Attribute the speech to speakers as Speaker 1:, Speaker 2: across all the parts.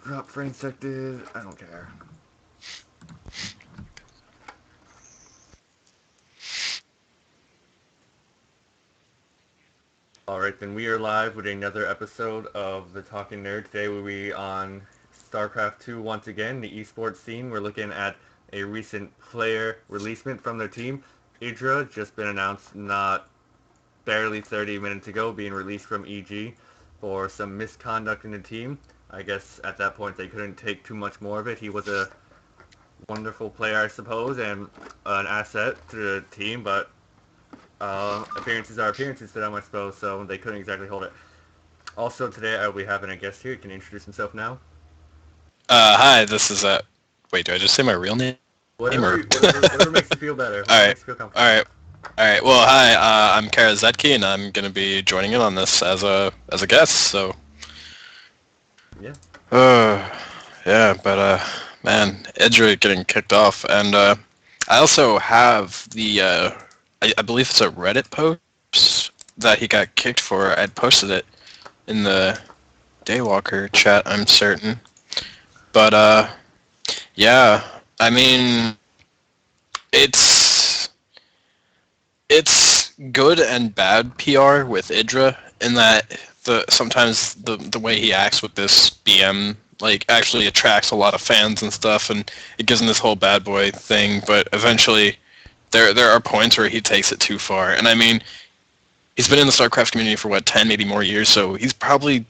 Speaker 1: Drop frame selected. I don't care. Alright, then we are live with another episode of The Talking Nerd. Today we'll be on StarCraft 2 once again, the esports scene. We're looking at a recent player releasement from their team. Idra just been announced not barely 30 minutes ago, being released from EG for some misconduct in the team. I guess at that point they couldn't take too much more of it. He was a wonderful player, I suppose, and an asset to the team, but appearances are appearances to them, I suppose, so they couldn't exactly hold it. Also, today I'll be having a guest here. Can you introduce himself now?
Speaker 2: Hi, this is wait, do I just say my real name?
Speaker 1: Whatever,
Speaker 2: Or...
Speaker 1: whatever makes you feel better. Whatever
Speaker 2: Alright,
Speaker 1: makes you feel comfortable.
Speaker 2: alright. Well, hi, I'm Kara Zetke, and I'm gonna be joining in on this as a guest, so...
Speaker 1: Yeah.
Speaker 2: Yeah, but, man, Idra getting kicked off, and, I also have the, I believe it's a Reddit post that he got kicked for. I'd posted it in the Daywalker chat, I'm certain. But, yeah, I mean, it's good and bad PR with Idra in that sometimes the way he acts with this BM like actually attracts a lot of fans and stuff, and it gives him this whole bad boy thing. But eventually, there are points where he takes it too far, and I mean, he's been in the StarCraft community for what 10, maybe more years, so he's probably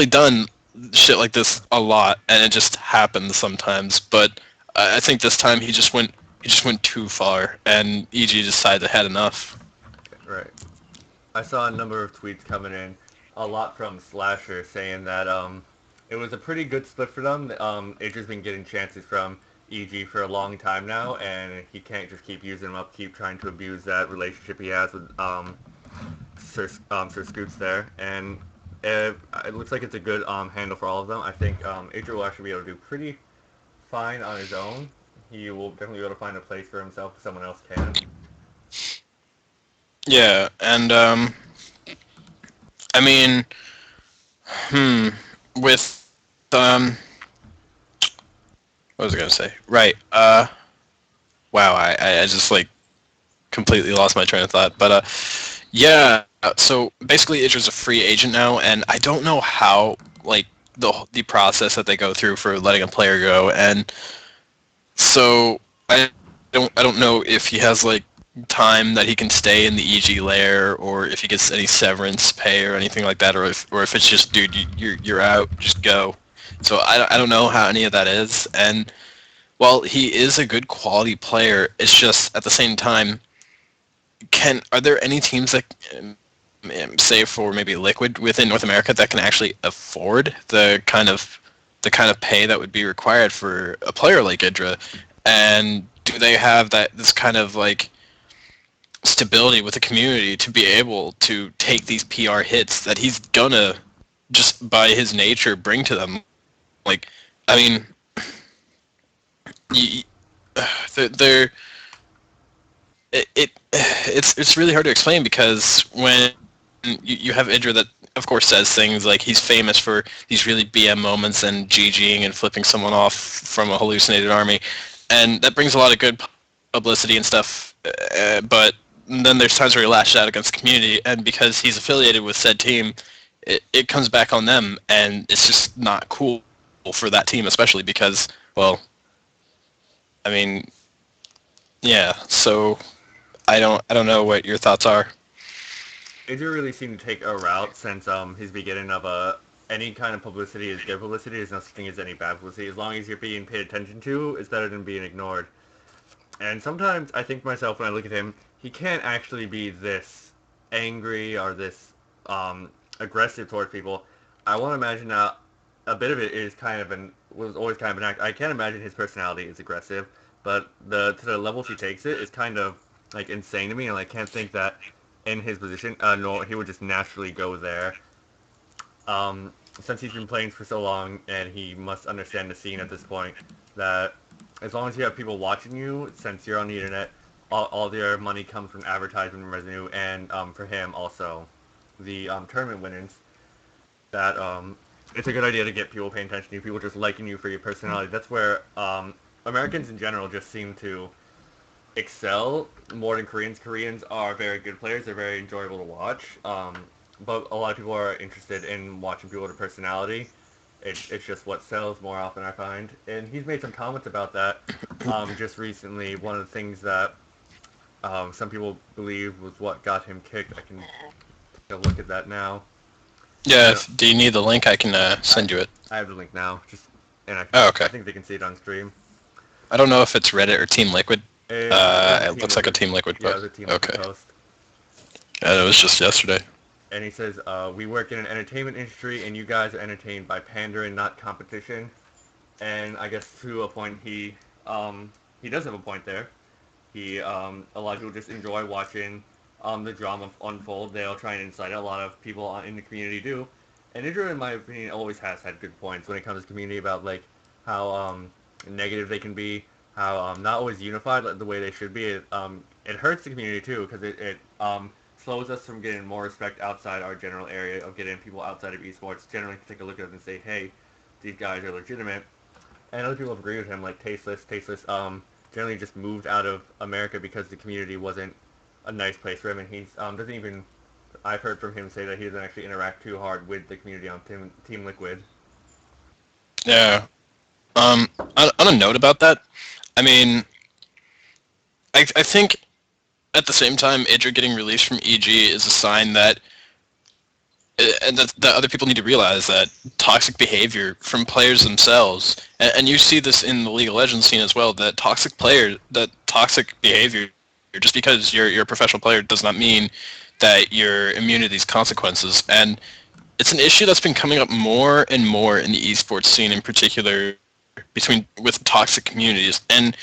Speaker 2: done shit like this a lot, and it just happens sometimes. But I think this time he just went too far, and EG decided they had enough.
Speaker 1: Right. I saw a number of tweets coming in, a lot from Slasher, saying that it was a pretty good split for them. Idri's been getting chances from EG for a long time now, and he can't just keep using them up, keep trying to abuse that relationship he has with Sir Scoots there. And it looks like it's a good handle for all of them. I think Idri will actually be able to do pretty fine on his own. He will definitely be able to find a place for himself if someone else can.
Speaker 2: Yeah, and I mean, with what was I gonna say? Right. Wow, I just like completely lost my train of thought. But yeah. So basically, Idra's a free agent now, and I don't know how like the process that they go through for letting a player go, and so I don't know if he has like time that he can stay in the EG layer, or if he gets any severance pay or anything like that, or if it's just, dude, you're out, just go. So I don't know how any of that is, and while he is a good quality player, it's just at the same time, are there any teams that, say for maybe Liquid within North America, that can actually afford the kind of pay that would be required for a player like Idra? And do they have this kind of like stability with the community to be able to take these PR hits that he's gonna, just by his nature, bring to them? Like, I mean, they're it's really hard to explain, because when you have Idra that of course says things like he's famous for these really BM moments and GGing and flipping someone off from a hallucinated army, and that brings a lot of good publicity and stuff, but then there's times where he lashes out against the community, and because he's affiliated with said team, it comes back on them, and it's just not cool for that team, especially because, well, I mean, yeah, so I don't know what your thoughts are.
Speaker 1: Idri really seemed to take a route since his beginning of any kind of publicity is good publicity. There's no such thing as any bad publicity. As long as you're being paid attention to, it's better than being ignored. And sometimes I think to myself when I look at him, he can't actually be this angry or this aggressive towards people. I want to imagine that a bit of it is was always kind of an act. I can't imagine his personality is aggressive, but to the levels he takes it is kind of like insane to me, and I can't think that in his position, no, he would just naturally go there. Since he's been playing for so long, and he must understand the scene at this point, that as long as you have people watching you, since you're on the internet, all their money comes from advertisement revenue, and for him also, the tournament winnings, that it's a good idea to get people paying attention to you, people just liking you for your personality. That's where Americans in general just seem to excel more than Koreans. Koreans are very good players. They're very enjoyable to watch. But a lot of people are interested in watching people with a personality. It's just what sells more often, I find. And he's made some comments about that just recently. One of the things that some people believe was what got him kicked. I can take a look at that now.
Speaker 2: Yeah, do you need the link? I can send you it.
Speaker 1: I have the link now.
Speaker 2: Okay.
Speaker 1: I think they can see it on stream.
Speaker 2: I don't know if it's Reddit or Team Liquid. It looks like a Team Liquid post.
Speaker 1: Yeah, the Team Liquid post.
Speaker 2: Yeah, it was just yesterday.
Speaker 1: And he says, we work in an entertainment industry, and you guys are entertained by pandering, not competition. And I guess to a point, he does have a point there. A lot of people just enjoy watching the drama unfold. They'll try and incite it. A lot of people in the community do. And Idra, in my opinion, always has had good points when it comes to community about like how negative they can be, how not always unified like the way they should be. It hurts the community too because it slows us from getting more respect outside our general area of getting people outside of esports generally to take a look at it and say, hey, these guys are legitimate. And other people have agreed with him, like Tasteless, generally just moved out of America because the community wasn't a nice place for him, and he's doesn't even. I've heard from him say that he doesn't actually interact too hard with the community on Team Liquid.
Speaker 2: Yeah. On a note about that, I mean, I think at the same time, Idra getting released from EG is a sign that, and that other people need to realize that toxic behavior from players themselves, and you see this in the League of Legends scene as well, that toxic behavior, just because you're a professional player does not mean that you're immune to these consequences. And it's an issue that's been coming up more and more in the esports scene, in particular with toxic communities. And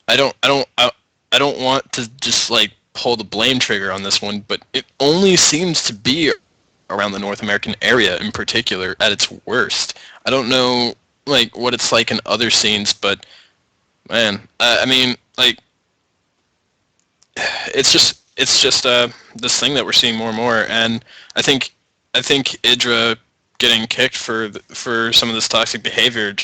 Speaker 2: I don't want to just like pull the blame trigger on this one, but it only seems to be around the North American area in particular at its worst. I don't know like what it's like in other scenes, but man, I mean, like, it's just this thing that we're seeing more and more, and I think Idra getting kicked for some of this toxic behavior,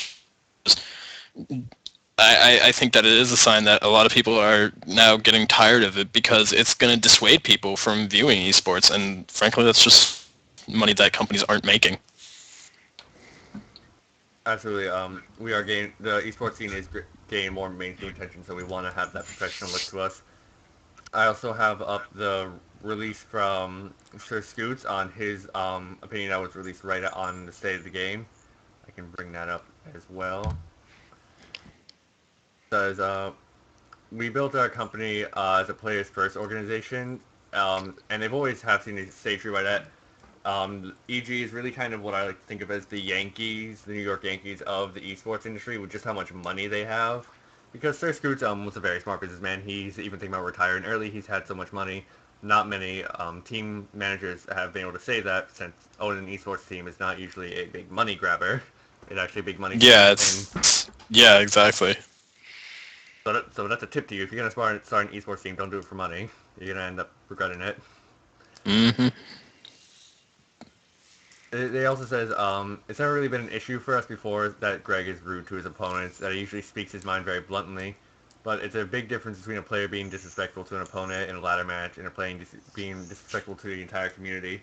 Speaker 2: I think that it is a sign that a lot of people are now getting tired of it because it's going to dissuade people from viewing esports, and frankly, that's just money that companies aren't making.
Speaker 1: Absolutely. We are the esports scene is gaining more mainstream attention, so we want to have that professional look to us. I also have up the release from Sir Scoots on his opinion that was released right on the state of the game. I can bring that up as well. It says, we built our company as a players first organization, and they've always have seen to stay true by that. EG is really kind of what I like to think of as the Yankees, the New York Yankees of the esports industry, with just how much money they have. Because Sir Scoots was a very smart businessman. He's even thinking about retiring early. He's had so much money. Not many team managers have been able to say that, since owning an esports team is not usually a big money grabber. It's actually a big money.
Speaker 2: Yeah, yeah, exactly.
Speaker 1: So that's a tip to you. If you're gonna start an esports team, don't do it for money. You're gonna end up regretting it.
Speaker 2: Mm-hmm.
Speaker 1: It also says, it's never really been an issue for us before that Greg is rude to his opponents, that he usually speaks his mind very bluntly, but it's a big difference between a player being disrespectful to an opponent in a ladder match and a player being disrespectful to the entire community.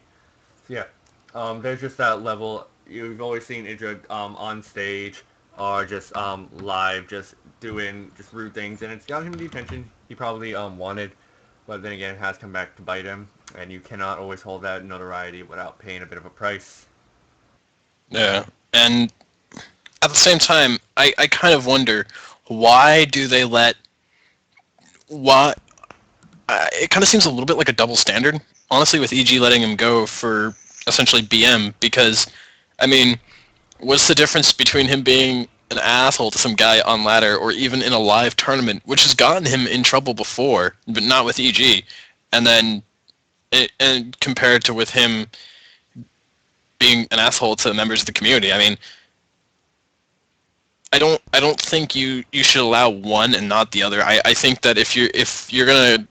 Speaker 1: So yeah, there's just that level. You've always seen Idra on stage or just live, just doing just rude things, and it's gotten him the attention he probably wanted, but then again, it has come back to bite him. And you cannot always hold that notoriety without paying a bit of a price.
Speaker 2: Yeah, and at the same time, I kind of wonder, why do they let... it kind of seems a little bit like a double standard, honestly, with EG letting him go for essentially BM, because, I mean, what's the difference between him being an asshole to some guy on ladder or even in a live tournament, which has gotten him in trouble before, but not with EG, and then... and compared to with him being an asshole to members of the community. I mean, I don't think you should allow one and not the other. I think that if you're gonna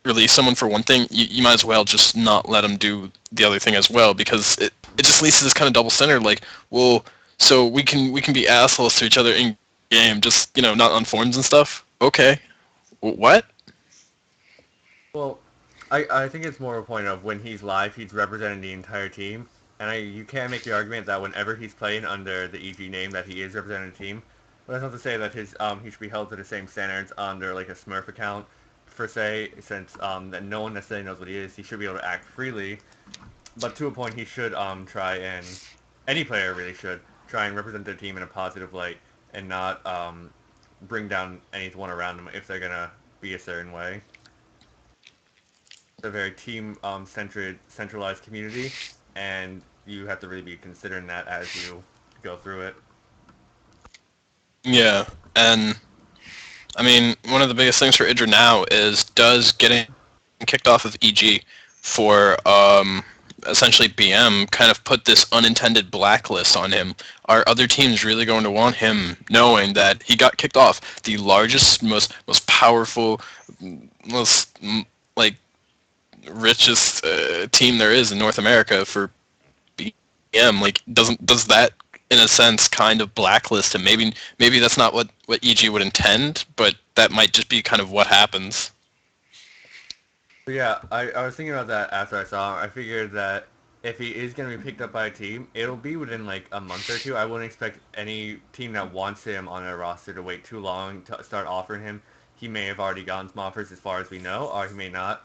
Speaker 2: release someone for one thing, you might as well just not let them do the other thing as well, because it just leads to this kind of double standard. Like, well, so we can be assholes to each other in game, just not on forums and stuff. Okay, what?
Speaker 1: Well, I think it's more a point of when he's live, he's representing the entire team, and you can make the argument that whenever he's playing under the EG name, that he is representing the team. But that's not to say that he should be held to the same standards under like a Smurf account, per se, since that no one necessarily knows what he is. He should be able to act freely, but to a point, he should try and any player really should try and represent their team in a positive light and not bring down anyone around them if they're gonna be a certain way. A very team centered centralized community, and you have to really be considering that as you go through it.
Speaker 2: Yeah, and I mean, one of the biggest things for Idra now is does getting kicked off of EG for essentially BM kind of put this unintended blacklist on him. Are other teams really going to want him knowing that he got kicked off the largest, most powerful, most like richest team there is in North America for BM? Like, does that in a sense kind of blacklist him? Maybe that's not what EG would intend, but that might just be kind of what happens.
Speaker 1: But yeah, I was thinking about that after I saw him. I figured that if he is going to be picked up by a team, it'll be within like a month or two. I wouldn't expect any team that wants him on their roster to wait too long to start offering him. He may have already gotten some offers as far as we know, or he may not.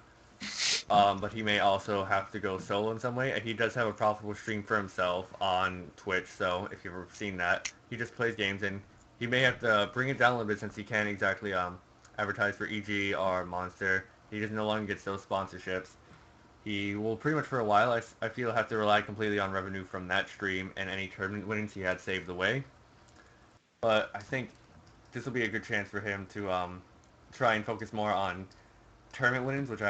Speaker 1: But he may also have to go solo in some way. And he does have a profitable stream for himself on Twitch, so if you've ever seen that, he just plays games, and he may have to bring it down a little bit since he can't exactly advertise for EG or Monster. He just no longer gets those sponsorships. He will pretty much for a while, I feel, have to rely completely on revenue from that stream and any tournament winnings he had saved away. But I think this will be a good chance for him to try and focus more on tournament winnings, which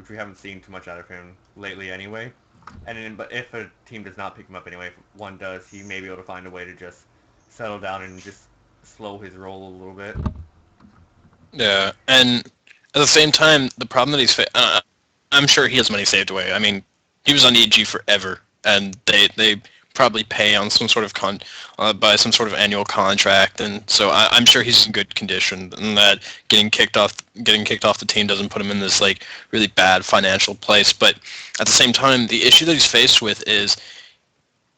Speaker 1: we haven't seen too much out of him lately anyway. And then, but if a team does not pick him up anyway, if one does, he may be able to find a way to just settle down and just slow his roll a little bit.
Speaker 2: Yeah, and at the same time, the problem that I'm sure he has money saved away. I mean, he was on EG forever, and they probably pay on some sort of by some sort of annual contract, and so I'm sure he's in good condition, and that getting kicked off the team doesn't put him in this like really bad financial place. But at the same time, the issue that he's faced with is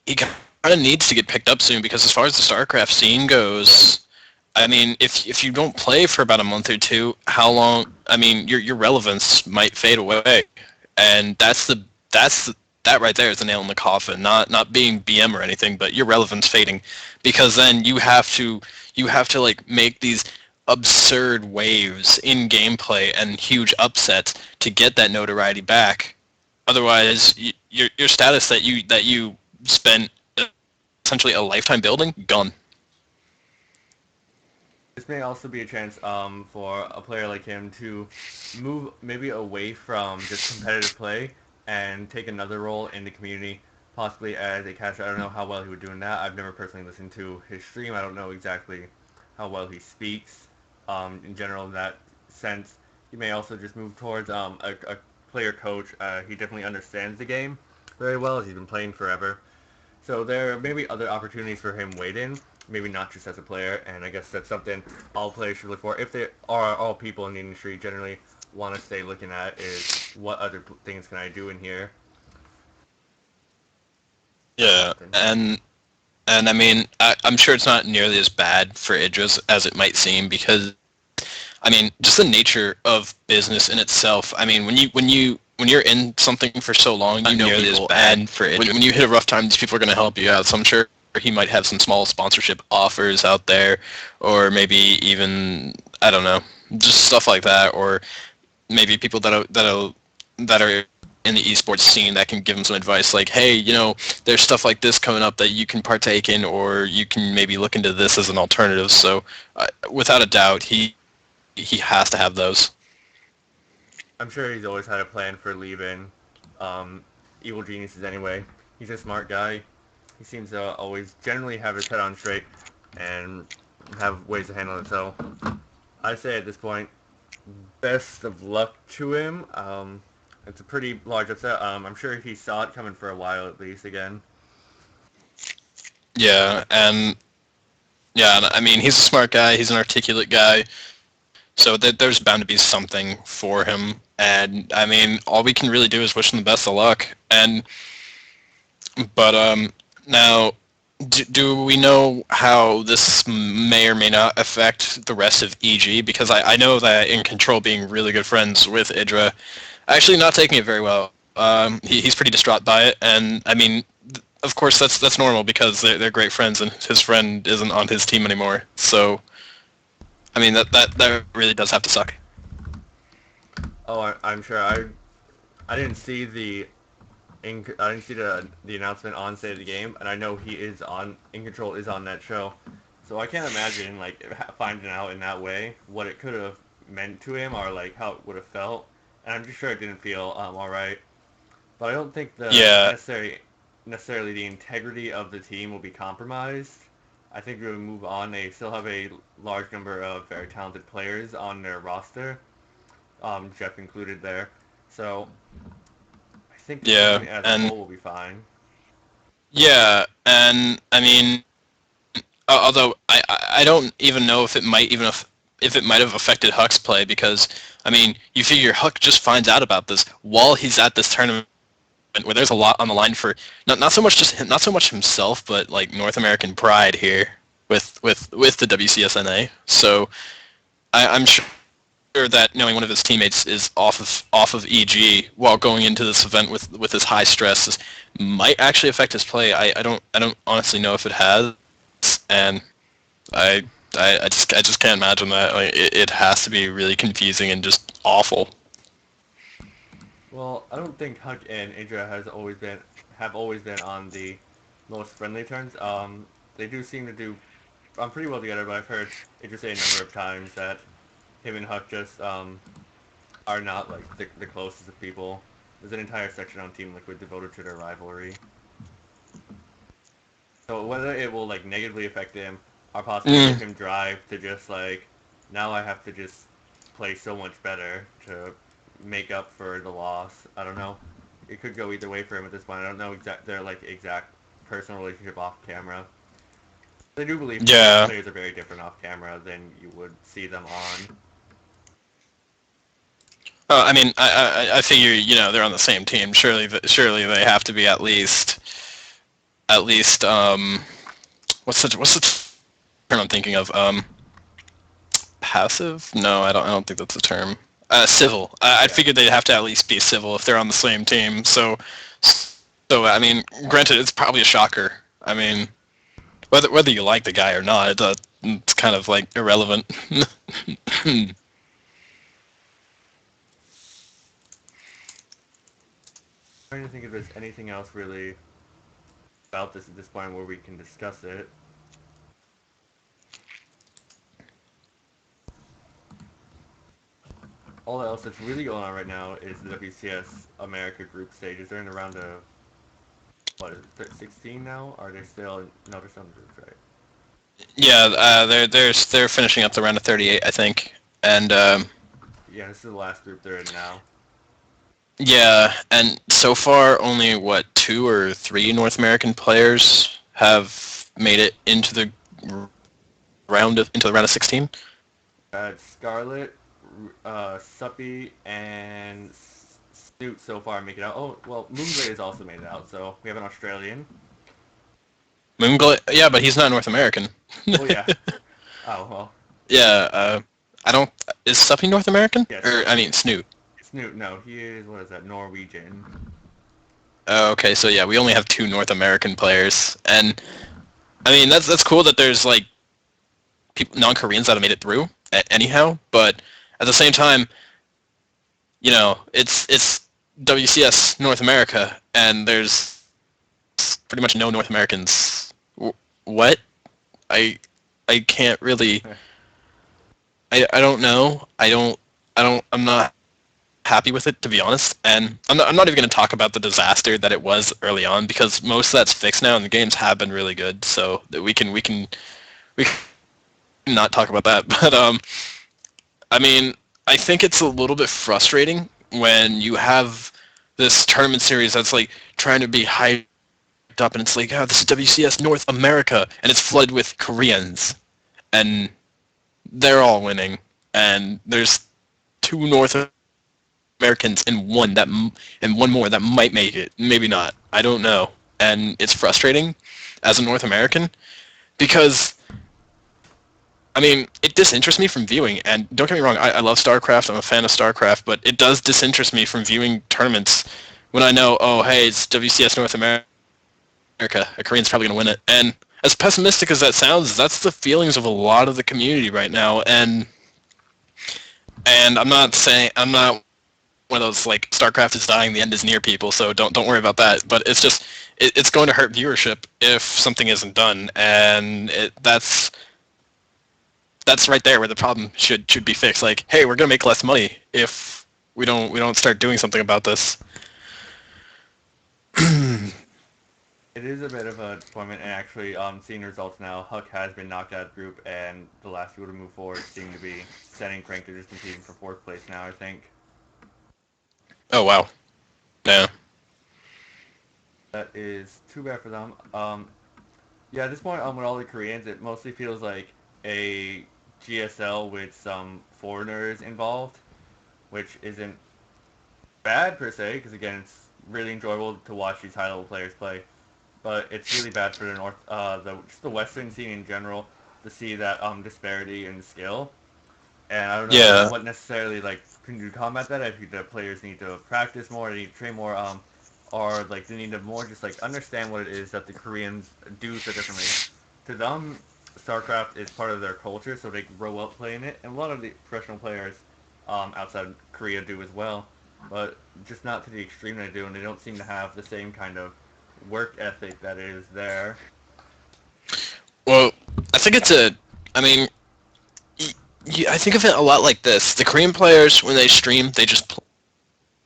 Speaker 2: he kind of needs to get picked up soon, because as far as the StarCraft scene goes, I mean, if you don't play for about a month or two, how long? I mean, your relevance might fade away, and that right there is the nail in the coffin. Not being BM or anything, but your relevance fading, because then you have to like make these absurd waves in gameplay and huge upsets to get that notoriety back. Otherwise, your status that you spent essentially a lifetime building, gone.
Speaker 1: This may also be a chance for a player like him to move maybe away from just competitive play and take another role in the community, possibly as a caster. I don't know how well he would do in that. I've never personally listened to his stream. I don't know exactly how well he speaks in general in that sense. He may also just move towards a player coach. He definitely understands the game very well, as he's been playing forever. So there may be other opportunities for him waiting, maybe not just as a player, and I guess that's something all players should look for. If they are all people in the industry generally want to stay looking at is what other things can I do in here.
Speaker 2: Yeah, and I mean, I'm sure it's not nearly as bad for Idris as it might seem, because I mean, just the nature of business in itself. I mean, when you're in something for so long, you know people, and when you hit a rough time, these people are going to help you out. So I'm sure he might have some small sponsorship offers out there, or maybe even, I don't know, just stuff like that, or maybe people that are in the esports scene that can give him some advice, like, hey, there's stuff like this coming up that you can partake in, or you can maybe look into this as an alternative. So without a doubt, he has to have those.
Speaker 1: I'm sure he's always had a plan for leaving Evil Geniuses anyway. He's a smart guy. He seems to always generally have his head on straight and have ways to handle it. So I say at this point, best of luck to him. It's a pretty large upset. I'm sure he saw it coming for a while at least again.
Speaker 2: Yeah, and I mean, he's a smart guy. He's an articulate guy. So there's bound to be something for him. And I mean, all we can really do is wish him the best of luck. But now, do we know how this may or may not affect the rest of EG? Because I know that In Control being really good friends with Idra, actually not taking it very well. He's pretty distraught by it, and I mean, of course that's normal because they're great friends, and his friend isn't on his team anymore. So, I mean that really does have to suck.
Speaker 1: Oh, I'm sure. I didn't see I didn't see the announcement on State of the Game, and I know he is on In Control is on that show, so I can't imagine like finding out in that way what it could have meant to him or like how it would have felt. And I'm just sure it didn't feel all right. But I don't think the
Speaker 2: Yeah,
Speaker 1: necessarily the integrity of the team will be compromised. I think we will move on. They still have a large number of very talented players on their roster, Jeff included there. So I think the
Speaker 2: yeah,
Speaker 1: team as a
Speaker 2: and
Speaker 1: whole will be fine.
Speaker 2: yeah, and I mean, although I don't even know if it might if it might have affected Huck's play because I mean you figure Huck just finds out about this while he's at this tournament where there's a lot on the line for not so much not so much himself but like North American pride here with the WCS NA. So I'm sure that knowing one of his teammates is off of EG while going into this event with his high stress might actually affect his play. I don't honestly know if it has, and I I just can't imagine that. Like it has to be really confusing and just awful.
Speaker 1: Well, I don't think Huck and Idra have always been on the most friendly terms. They do seem to do pretty well together, but I've heard Idra say a number of times that him and Huck just are not like the closest of people. There's an entire section on Team Liquid devoted to their rivalry. So whether it will like negatively affect him or possibly give
Speaker 2: Mm,
Speaker 1: him drive to just like now I have to just play so much better to make up for the loss. I don't know. It could go either way for him at this point. I don't know their like exact personal relationship off camera. I do believe the
Speaker 2: yeah.
Speaker 1: players are very different off camera than you would see them on.
Speaker 2: I mean, I figure they're on the same team. Surely they have to be at least what's the term I'm thinking of? Passive? No, I don't think that's the term. Civil. I
Speaker 1: Yeah.
Speaker 2: figured they'd have to at least be civil if they're on the same team. So I mean, granted, it's probably a shocker. I mean, whether you like the guy or not, it's kind of like irrelevant.
Speaker 1: I'm trying to think if there's anything else really about this at this point where we can discuss it. All else that's really going on right now is the WCS America group stages. They're in the round of what is it, 16 now? Or are they still no? They're still in the groups, right?
Speaker 2: Yeah, they're finishing up the round of 38, I think, and
Speaker 1: Yeah, this is the last group they're in now.
Speaker 2: yeah, and so far only what 2 or 3 North American players have made it into the round of 16.
Speaker 1: Scarlet, Suppy, and Snoot so far make it out. Oh, well, Moonglade has also made it out, so we have an Australian.
Speaker 2: Yeah, but he's not North American.
Speaker 1: Oh, yeah. Oh, well.
Speaker 2: Yeah, I don't. Is Suppy North American?
Speaker 1: Yes.
Speaker 2: Or I mean Snoot.
Speaker 1: Snoot, no, he is, what is that, Norwegian.
Speaker 2: Okay, so yeah, we only have 2 North American players, and I mean that's cool that there's like people non-Koreans that have made it through anyhow, but at the same time, it's WCS North America, and there's pretty much no North Americans. What? I I can't really. I don't know. I'm not happy with it, to be honest. And I'm not even going to talk about the disaster that it was early on because most of that's fixed now, and the games have been really good. So that we can not talk about that. But I mean, I think it's a little bit frustrating when you have this tournament series that's like trying to be hyper hyped up, and it's like, oh, this is WCS North America, and it's flooded with Koreans, and they're all winning, and there's 2 North Americans and one more that might make it, maybe not. I don't know, and it's frustrating as a North American because I mean, it disinterests me from viewing, and don't get me wrong, I love StarCraft, I'm a fan of StarCraft, but it does disinterest me from viewing tournaments when I know, oh, hey, it's WCS North America, a Korean's probably going to win it. And as pessimistic as that sounds, that's the feelings of a lot of the community right now, and I'm not one of those, like, StarCraft is dying, the end is near people, so don't worry about that, but it's just, it's going to hurt viewership if something isn't done, and that's right there where the problem should be fixed. Like, hey, we're gonna make less money if we don't start doing something about this.
Speaker 1: It is a bit of a disappointment, and actually, seeing results now, Huck has been knocked out of the group, and the last people to move forward seem to be setting Crank. They're just competing for 4th place now, I think.
Speaker 2: Oh wow, yeah.
Speaker 1: That is too bad for them. Yeah, at this point, with all the Koreans, it mostly feels like a GSL with some foreigners involved, which isn't bad per se, because again, it's really enjoyable to watch these high-level players play. But it's really bad for just the Western scene in general to see that disparity in skill. And I don't know
Speaker 2: Yeah.
Speaker 1: what necessarily can you combat that. I think the players need to practice more, they need to train more, or they need to more just understand what it is that the Koreans do so differently. To them, StarCraft is part of their culture, so they grow up playing it, and a lot of the professional players outside Korea do as well, but just not to the extreme they do, and they don't seem to have the same kind of work ethic that is there.
Speaker 2: Well, I think I mean, I think of it a lot like this. The Korean players, when they stream, they just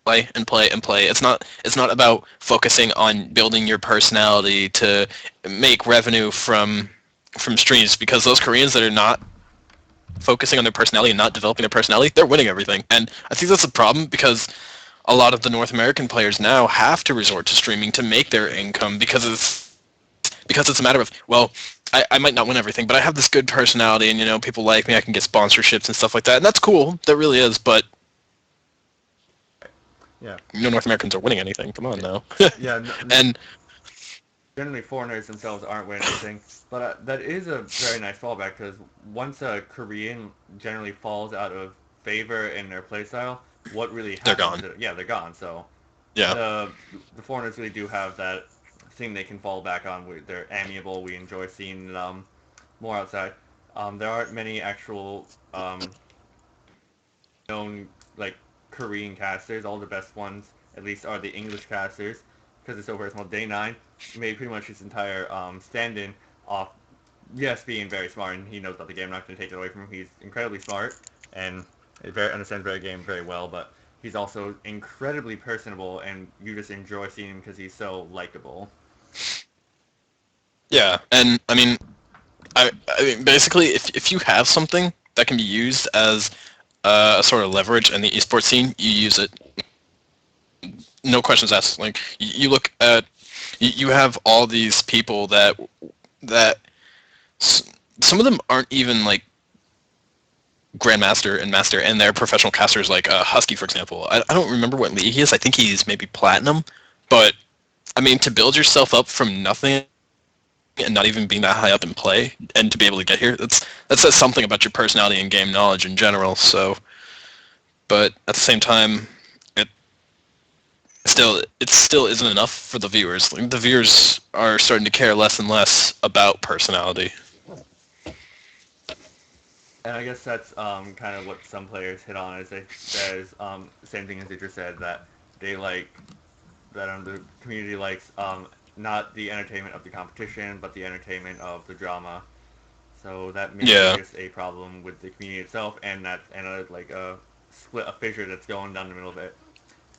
Speaker 2: play and play and play. It's not about focusing on building your personality to make revenue from streams, because those Koreans that are not focusing on their personality and not developing their personality, they're winning everything. And I think that's a problem, because a lot of the North American players now have to resort to streaming to make their income, because it's a matter of, well, I might not win everything, but I have this good personality, and people like me, I can get sponsorships and stuff like that, and that's cool, that really is, but
Speaker 1: Yeah.
Speaker 2: North Americans are winning anything, come on now.
Speaker 1: Yeah,
Speaker 2: And
Speaker 1: generally foreigners themselves aren't winning anything, but that is a very nice fallback, because once a Korean generally falls out of favor in their playstyle, what really
Speaker 2: they're
Speaker 1: happens?
Speaker 2: gone.
Speaker 1: Yeah, they're gone. So
Speaker 2: Yeah.
Speaker 1: the foreigners really do have that thing they can fall back on. They're amiable. We enjoy seeing them more outside. There aren't many actual known Korean casters. All the best ones, at least, are the English casters, because it's so personal. Day 9 made pretty much his entire stand-in off, yes, being very smart, and he knows about the game. I'm not going to take it away from him. He's incredibly smart, and understands the game very well, but he's also incredibly personable, and you just enjoy seeing him because he's so likable.
Speaker 2: Yeah, and I mean, basically, if you have something that can be used as a sort of leverage in the esports scene, you use it. No questions asked. Like, you look at, you have all these people that some of them aren't even like grandmaster and master, and they're professional casters, like Husky, for example. I don't remember what league he is. I think he's maybe platinum, but I mean, to build yourself up from nothing and not even being that high up in play, and to be able to get here, that says something about your personality and game knowledge in general. So, but at the same time, it still isn't enough for the viewers. Like, the viewers are starting to care less and less about personality.
Speaker 1: And I guess that's kind of what some players hit on, is they says same thing as Idra said, that they like that the community likes not the entertainment of the competition, but the entertainment of the drama. So that may be
Speaker 2: Yeah,
Speaker 1: just a problem with the community itself, and a split, a fissure that's going down the middle of it,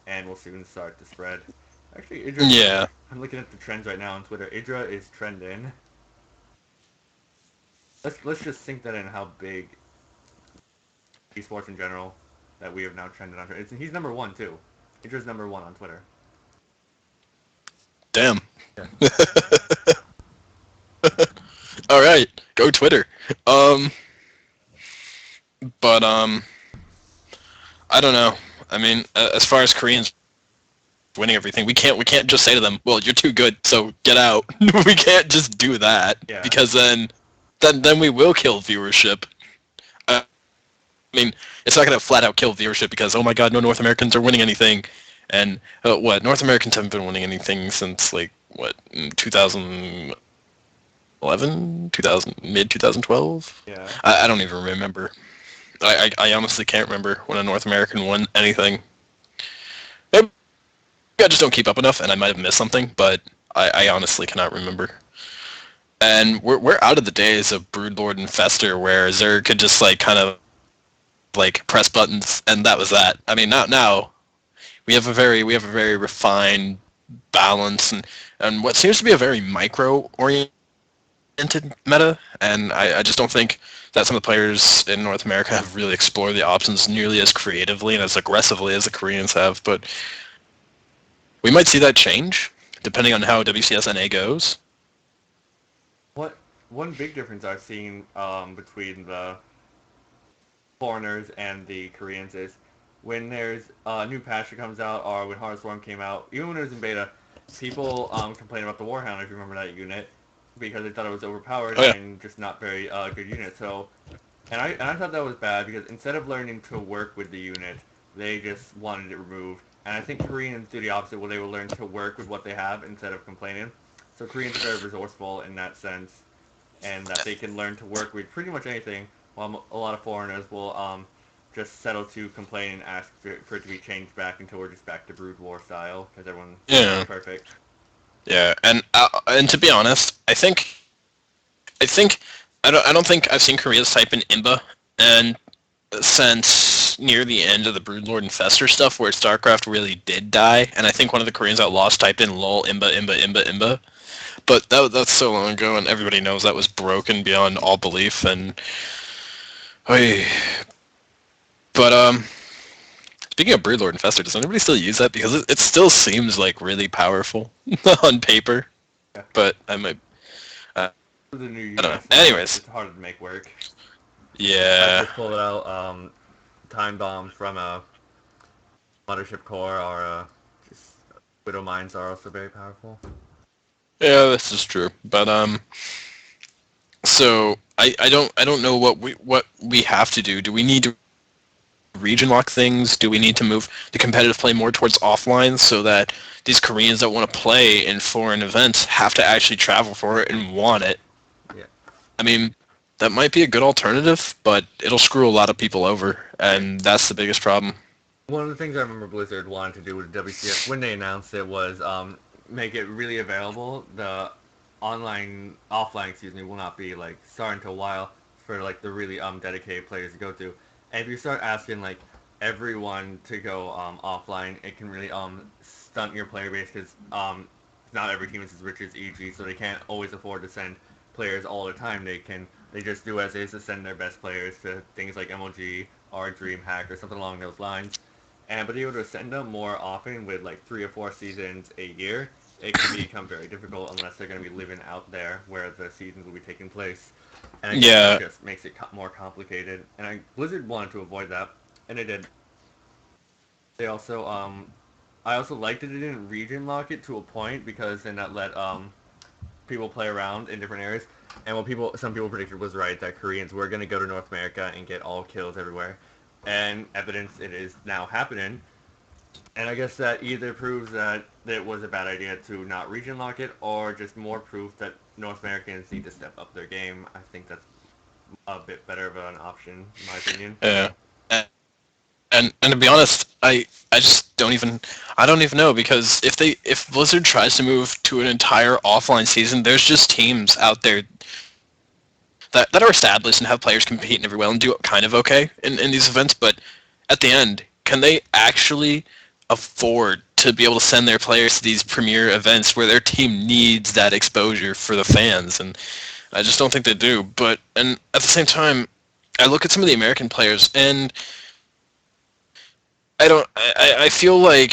Speaker 1: and will soon start to spread. Actually, Idra,
Speaker 2: yeah.
Speaker 1: I'm looking at the trends right now on Twitter. Idra is trending. Let's just sink that in, how big esports in general that we have now trended on Twitter. He's number 1 too. Idra's number 1 on Twitter.
Speaker 2: Damn.
Speaker 1: Yeah.
Speaker 2: All right, go Twitter. Um, but I don't know. I mean, as far as Koreans winning everything, we can't just say to them, "Well, you're too good, so get out." We can't just do that
Speaker 1: Yeah.
Speaker 2: because then we will kill viewership. I mean, it's not going to flat out kill viewership because oh my God, no North Americans are winning anything, and what North Americans haven't been winning anything since like what 2011, 2000, mid 2012.
Speaker 1: Yeah.
Speaker 2: I don't even remember. I honestly can't remember when a North American won anything. Maybe I just don't keep up enough, and I might have missed something, but I honestly cannot remember. And we're out of the days of Broodlord and Fester where Zerg could just like kind of like press buttons and that was that. I mean now we have a very refined balance and what seems to be a very micro oriented meta, and I just don't think that some of the players in North America have really explored the options nearly as creatively and as aggressively as the Koreans have, but we might see that change depending on how WCS NA goes.
Speaker 1: What one big difference I've seen between the foreigners and the Koreans is when there's a new patch that comes out or when Heartstorm came out, even when it was in beta, people complain about the Warhound, if you remember that unit, because they thought it was overpowered
Speaker 2: Oh yeah.
Speaker 1: and just not very good unit. So, and I thought that was bad because instead of learning to work with the unit, they just wanted it removed. And I think Koreans do the opposite, where they will learn to work with what they have instead of complaining. So Koreans are very resourceful in that sense, and that they can learn to work with pretty much anything, while a lot of foreigners will just settle to complain and ask for it to be changed back until we're just back to Brood War style, because everyone thinks it's
Speaker 2: Yeah.
Speaker 1: perfect.
Speaker 2: Yeah, and to be honest, I think I don't think I've seen Korea's type in Imba, and since near the end of the Broodlord and Fester stuff, where StarCraft really did die, and I think one of the Koreans that lost typed in lol Imba Imba Imba Imba, but that's so long ago, and everybody knows that was broken beyond all belief, and oy. But speaking of Broodlord and Fester, does anybody still use that? Because it still seems like really powerful on paper,
Speaker 1: Yeah.
Speaker 2: but I might. Uh,
Speaker 1: With the new
Speaker 2: I don't know.
Speaker 1: units now,
Speaker 2: Anyways,
Speaker 1: it's harder to make work. I
Speaker 2: yeah,
Speaker 1: just pulled out time bombs from a mothership core, or just widow mines are also very powerful.
Speaker 2: yeah, this is true. But so I don't know what we have to do. Do we need to region lock things? Do we need to move the competitive play more towards offline so that these Koreans that want to play in foreign events have to actually travel for it and want it?
Speaker 1: Yeah.
Speaker 2: I mean, that might be a good alternative, but it'll screw a lot of people over,
Speaker 1: Right.
Speaker 2: and that's the biggest problem.
Speaker 1: One of the things I remember Blizzard wanted to do with WCS when they announced it was make it really available. The offline, excuse me, will not be like starting to a while for like the really dedicated players to go to. And if you start asking like everyone to go offline, it can really stunt your player base because not every team is as rich as EG, so they can't always afford to send players all the time. They just do as is to send their best players to things like MLG or DreamHack or something along those lines. And but able to send them more often with like 3 or 4 seasons a year, it can become very difficult unless they're going to be living out there where the seasons will be taking place. And I guess that
Speaker 2: Yeah,
Speaker 1: just makes it more complicated. And Blizzard wanted to avoid that, and they did. They also I also liked that they didn't region lock it to a point because then that let people play around in different areas. And what some people predicted was right, that Koreans were going to go to North America and get all kills everywhere. And evidence it is now happening. And I guess that either proves that it was a bad idea to not region lock it, or just more proof that North Americans need to step up their game. I think that's a bit better of an option, in my opinion.
Speaker 2: yeah. And to be honest, I just don't even know because if Blizzard tries to move to an entire offline season, there's just teams out there that are established and have players competing every well and do kind of okay in these events, but at the end, can they actually afford to be able to send their players to these premier events where their team needs that exposure for the fans? And I just don't think they do. But and at the same time, I look at some of the American players and I feel like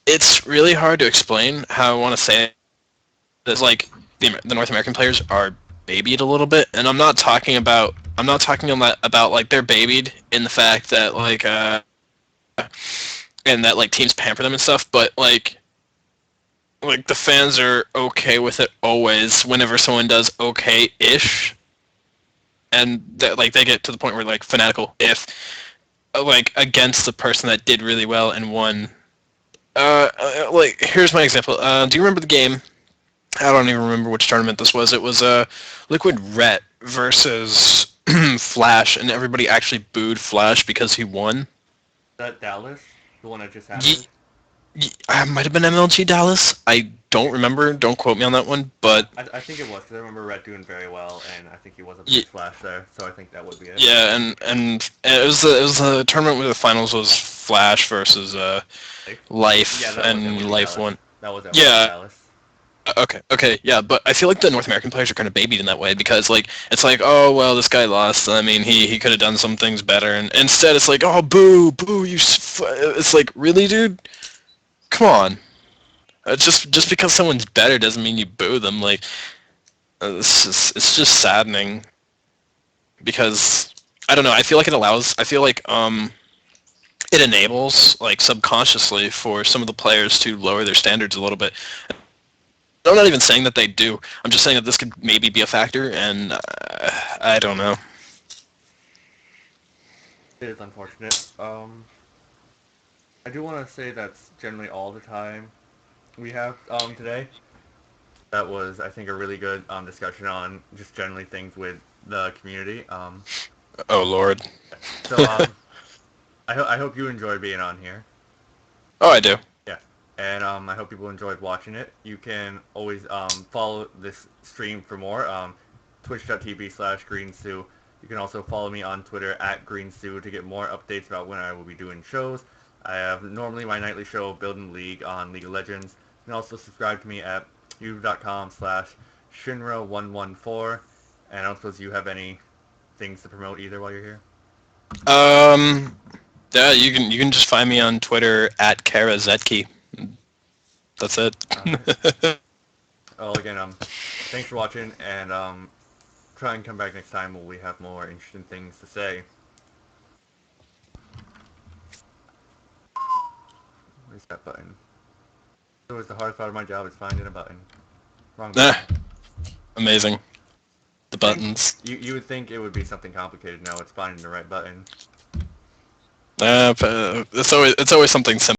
Speaker 2: it's really hard to explain how I want to say it. It's like the North American players are babied a little bit, and I'm not talking about like they're babied in the fact that like and that like teams pamper them and stuff, but like the fans are okay with it always whenever someone does okay-ish, and that like they get to the point where like fanatical if like against the person that did really well and won. Like here's my example. Do you remember the game? I don't even remember which tournament this was. It was Liquid Ret versus Flash, and everybody actually booed Flash because he won.
Speaker 1: Is that Dallas? The one that just
Speaker 2: Ye-
Speaker 1: happened?
Speaker 2: Might have been MLG Dallas. I don't remember. Don't quote me on that one. But
Speaker 1: I think it was, because I remember Red doing very well, and I think he was a
Speaker 2: y-
Speaker 1: big Flash there, so I think that would be it.
Speaker 2: yeah, and it was a tournament where the finals was Flash versus Life,
Speaker 1: Yeah, that was
Speaker 2: and
Speaker 1: MLG
Speaker 2: Life
Speaker 1: Dallas.
Speaker 2: won.
Speaker 1: That was MLG
Speaker 2: Yeah.
Speaker 1: Dallas.
Speaker 2: Okay, yeah, but I feel like the North American players are kind of babied in that way because, like, it's like, oh, well, this guy lost. I mean, he could have done some things better, and instead it's like, oh, boo, it's like, really, dude? Come on. Just because someone's better doesn't mean you boo them. Like, it's just saddening because, I don't know, I feel like it enables, like, subconsciously for some of the players to lower their standards a little bit. I'm not even saying that they do. I'm just saying that this could maybe be a factor, and I don't know.
Speaker 1: It is unfortunate. I do want to say that's generally all the time we have today. That was, I think, a really good
Speaker 2: Oh
Speaker 1: discussion on just generally things with the community.
Speaker 2: Lord.
Speaker 1: So I hope you enjoyed being on here.
Speaker 2: Oh, I do.
Speaker 1: Yeah, and I hope people enjoyed watching it. You can always follow this stream for more. Twitch.tv/GreenSue. You can also follow me on Twitter @GreenSue to get more updates about when I will be doing shows. I have normally my nightly show Building League on League of Legends. You can also subscribe to me at youtube.com/Shinra114. And I don't suppose you have any things to promote either while you're here?
Speaker 2: Um, yeah, you can just find me on Twitter @KaraZetke. That's it.
Speaker 1: Alright. Well, again, thanks for watching, and try and come back next time when we have more interesting things to say. Where's that button? It was the hardest part of my job is finding a button. Wrong button.
Speaker 2: Amazing. The buttons.
Speaker 1: You would think it would be something complicated. No, it's finding the right button.
Speaker 2: It's always something simple.